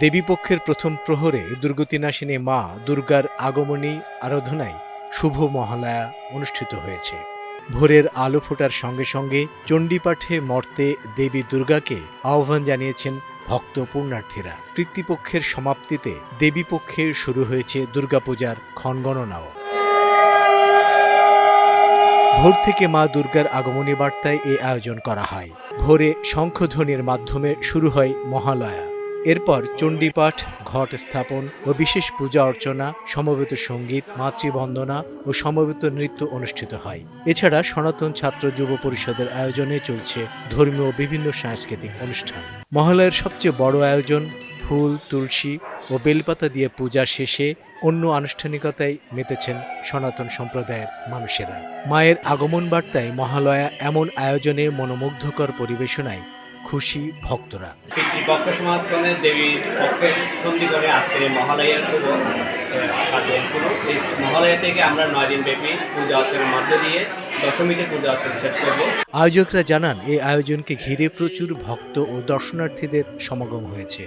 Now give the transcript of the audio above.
দেবীপক্ষের প্রথম প্রহরে দুর্গতিনাশিনী মা দুর্গার আগমনী আরাধনায় শুভ মহালয়া অনুষ্ঠিত হয়েছে। ভোরের আলো ফোটার সঙ্গে সঙ্গে চণ্ডীপাঠে মর্তে দেবী দুর্গাকে আহ্বান জানিয়েছেন ভক্ত পুণ্যার্থীরা। পিতৃপক্ষের সমাপ্তিতে দেবীপক্ষে শুরু হয়েছে দুর্গাপূজার ক্ষণগণনাও। ভোর থেকে মা দুর্গার আগমনী বার্তায় এই আয়োজন করা হয়। ভোরে শঙ্খধ্বনির মাধ্যমে শুরু হয় মহালয়া। এরপর চণ্ডীপাঠ, ঘট স্থাপন ও বিশেষ পূজা অর্চনা, সমবেত সঙ্গীত, মাতৃবন্দনা ও সমবেত নৃত্য অনুষ্ঠিত হয়। এছাড়া সনাতন ছাত্র যুব পরিষদের আয়োজনে চলছে ধর্মীয় বিভিন্ন সাংস্কৃতিক অনুষ্ঠান। মহালয়ার সবচেয়ে বড় আয়োজন ফুল, তুলসী ও বেলপাতা দিয়ে পূজা শেষে অন্য আনুষ্ঠানিকতায় মেতেছেন সনাতন সম্প্রদায়ের মানুষেরা। মায়ের আগমন বার্তায় মহালয়া এমন আয়োজনে মনোমুগ্ধকর পরিবেশনায় খুশি ভক্তরা। পিতৃপক্ষ সমাপনে দেবীর পক্ষের সন্ধি করে আজকের এই মহালয়ার শুভ কার্যক্রম শুরু। এই মহালয়া থেকে আমরা 9 দিন ব্যাপী পূজা অর্চনার মধ্য দিয়ে দশমীতে পূজা অর্চনা শেষ করব। আয়োজকরা জানান, এই আয়োজনকে ঘিরে প্রচুর ভক্ত ও দর্শনার্থীদের সমাগম হয়েছে।